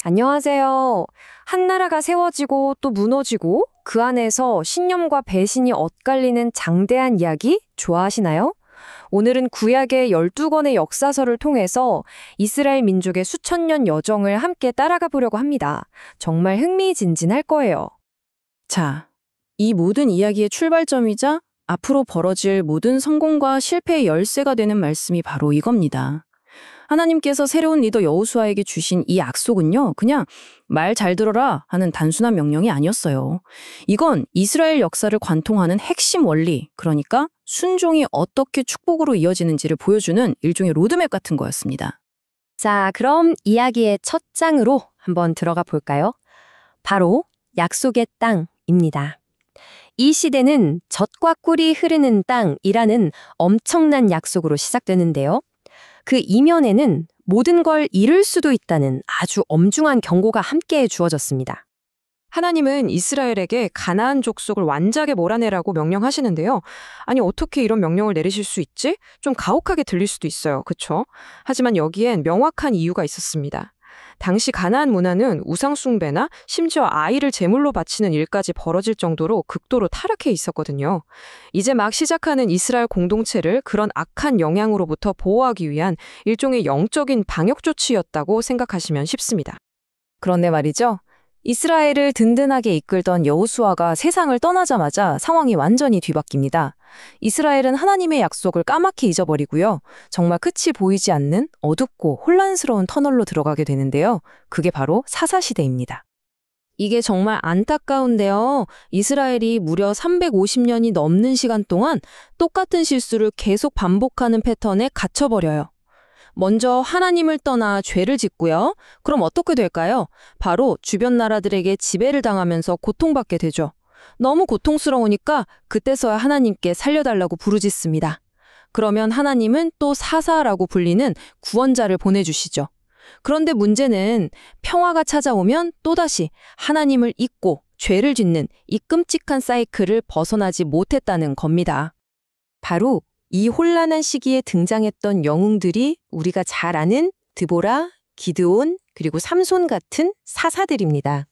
안녕하세요. 한 나라가 세워지고 또 무너지고 그 안에서 신념과 배신이 엇갈리는 장대한 이야기 좋아하시나요? 오늘은 구약의 12권의 역사서를 통해서 이스라엘 민족의 수천 년 여정을 함께 따라가 보려고 합니다. 정말 흥미진진할 거예요. 자, 이 모든 이야기의 출발점이자 앞으로 벌어질 모든 성공과 실패의 열쇠가 되는 말씀이 바로 이겁니다. 하나님께서 새로운 리더 여호수아에게 주신 이 약속은요, 그냥 말 잘 들어라 하는 단순한 명령이 아니었어요. 이건 이스라엘 역사를 관통하는 핵심 원리, 그러니까 순종이 어떻게 축복으로 이어지는지를 보여주는 일종의 로드맵 같은 거였습니다. 자, 그럼 이야기의 첫 장으로 한번 들어가 볼까요? 바로 약속의 땅입니다. 이 시대는 젖과 꿀이 흐르는 땅이라는 엄청난 약속으로 시작되는데요. 그 이면에는 모든 걸 잃을 수도 있다는 아주 엄중한 경고가 함께 주어졌습니다. 하나님은 이스라엘에게 가나안 족속을 완전하게 몰아내라고 명령하시는데요. 아니 어떻게 이런 명령을 내리실 수 있지? 좀 가혹하게 들릴 수도 있어요. 그렇죠? 하지만 여기엔 명확한 이유가 있었습니다. 당시 가나안 문화는 우상 숭배나 심지어 아이를 제물로 바치는 일까지 벌어질 정도로 극도로 타락해 있었거든요. 이제 막 시작하는 이스라엘 공동체를 그런 악한 영향으로부터 보호하기 위한 일종의 영적인 방역 조치였다고 생각하시면 쉽습니다. 그런데 말이죠. 이스라엘을 든든하게 이끌던 여호수아가 세상을 떠나자마자 상황이 완전히 뒤바뀝니다. 이스라엘은 하나님의 약속을 까맣게 잊어버리고요. 정말 끝이 보이지 않는 어둡고 혼란스러운 터널로 들어가게 되는데요. 그게 바로 사사시대입니다. 이게 정말 안타까운데요. 이스라엘이 무려 350년이 넘는 시간 동안 똑같은 실수를 계속 반복하는 패턴에 갇혀버려요. 먼저 하나님을 떠나 죄를 짓고요. 그럼 어떻게 될까요? 바로 주변 나라들에게 지배를 당하면서 고통받게 되죠. 너무 고통스러우니까 그때서야 하나님께 살려달라고 부르짖습니다. 그러면 하나님은 또 사사라고 불리는 구원자를 보내주시죠. 그런데 문제는 평화가 찾아오면 또다시 하나님을 잊고 죄를 짓는 이 끔찍한 사이클을 벗어나지 못했다는 겁니다. 바로 이 혼란한 시기에 등장했던 영웅들이 우리가 잘 아는 드보라, 기드온, 그리고 삼손 같은 사사들입니다.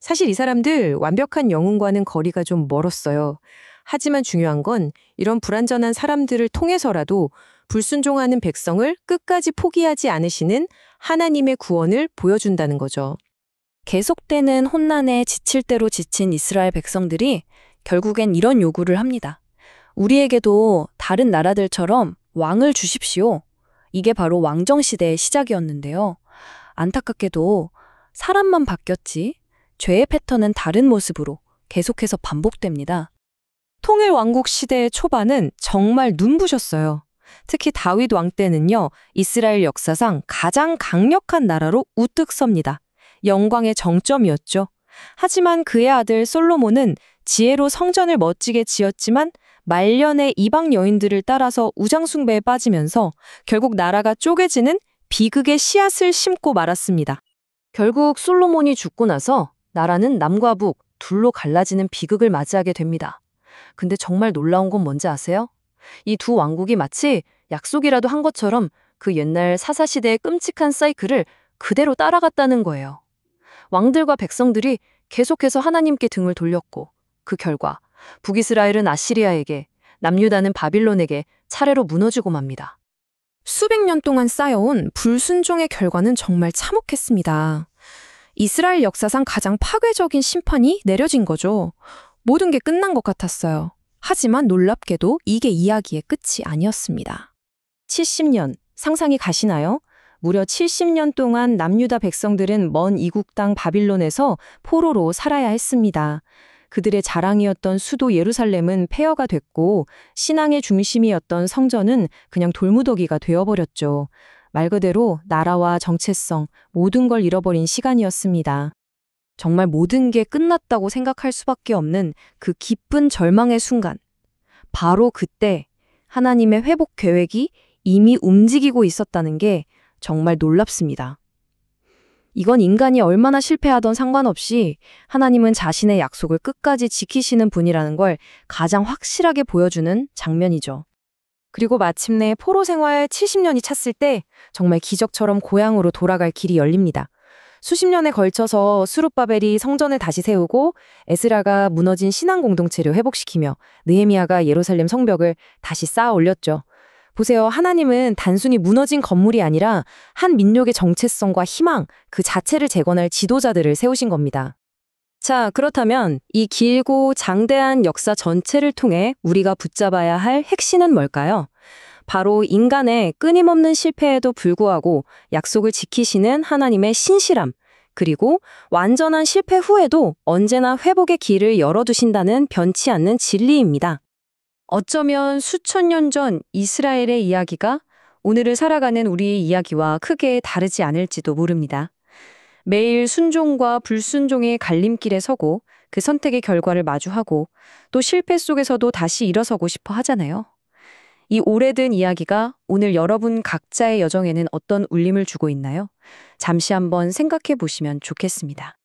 사실 이 사람들 완벽한 영웅과는 거리가 좀 멀었어요. 하지만 중요한 건 이런 불완전한 사람들을 통해서라도 불순종하는 백성을 끝까지 포기하지 않으시는 하나님의 구원을 보여준다는 거죠. 계속되는 혼란에 지칠 대로 지친 이스라엘 백성들이 결국엔 이런 요구를 합니다. 우리에게도 다른 나라들처럼 왕을 주십시오. 이게 바로 왕정시대의 시작이었는데요. 안타깝게도 사람만 바뀌었지 죄의 패턴은 다른 모습으로 계속해서 반복됩니다. 통일왕국 시대의 초반은 정말 눈부셨어요. 특히 다윗 왕 때는요, 이스라엘 역사상 가장 강력한 나라로 우뚝 섭니다. 영광의 정점이었죠. 하지만 그의 아들 솔로몬은 지혜로 성전을 멋지게 지었지만 말년의 이방 여인들을 따라서 우상숭배에 빠지면서 결국 나라가 쪼개지는 비극의 씨앗을 심고 말았습니다. 결국 솔로몬이 죽고 나서 나라는 남과 북 둘로 갈라지는 비극을 맞이하게 됩니다. 근데 정말 놀라운 건 뭔지 아세요? 이 두 왕국이 마치 약속이라도 한 것처럼 그 옛날 사사시대의 끔찍한 사이클을 그대로 따라갔다는 거예요. 왕들과 백성들이 계속해서 하나님께 등을 돌렸고 그 결과 북이스라엘은 아시리아에게, 남유다는 바빌론에게 차례로 무너지고 맙니다. 수백 년 동안 쌓여온 불순종의 결과는 정말 참혹했습니다. 이스라엘 역사상 가장 파괴적인 심판이 내려진 거죠. 모든 게 끝난 것 같았어요. 하지만 놀랍게도 이게 이야기의 끝이 아니었습니다. 70년, 상상이 가시나요? 무려 70년 동안 남유다 백성들은 먼 이국 땅 바빌론에서 포로로 살아야 했습니다. 그들의 자랑이었던 수도 예루살렘은 폐허가 됐고 신앙의 중심이었던 성전은 그냥 돌무더기가 되어버렸죠. 말 그대로 나라와 정체성, 모든 걸 잃어버린 시간이었습니다. 정말 모든 게 끝났다고 생각할 수밖에 없는 그 기쁜 절망의 순간. 바로 그때 하나님의 회복 계획이 이미 움직이고 있었다는 게 정말 놀랍습니다. 이건 인간이 얼마나 실패하던 상관없이 하나님은 자신의 약속을 끝까지 지키시는 분이라는 걸 가장 확실하게 보여주는 장면이죠. 그리고 마침내 포로 생활 70년이 찼을 때 정말 기적처럼 고향으로 돌아갈 길이 열립니다. 수십 년에 걸쳐서 스룹바벨이 성전을 다시 세우고 에스라가 무너진 신앙 공동체를 회복시키며 느헤미야가 예루살렘 성벽을 다시 쌓아 올렸죠. 보세요. 하나님은 단순히 무너진 건물이 아니라 한 민족의 정체성과 희망, 그 자체를 재건할 지도자들을 세우신 겁니다. 자, 그렇다면 이 길고 장대한 역사 전체를 통해 우리가 붙잡아야 할 핵심은 뭘까요? 바로 인간의 끊임없는 실패에도 불구하고 약속을 지키시는 하나님의 신실함, 그리고 완전한 실패 후에도 언제나 회복의 길을 열어두신다는 변치 않는 진리입니다. 어쩌면 수천 년 전 이스라엘의 이야기가 오늘을 살아가는 우리의 이야기와 크게 다르지 않을지도 모릅니다. 매일 순종과 불순종의 갈림길에 서고 그 선택의 결과를 마주하고 또 실패 속에서도 다시 일어서고 싶어 하잖아요. 이 오래된 이야기가 오늘 여러분 각자의 여정에는 어떤 울림을 주고 있나요? 잠시 한번 생각해 보시면 좋겠습니다.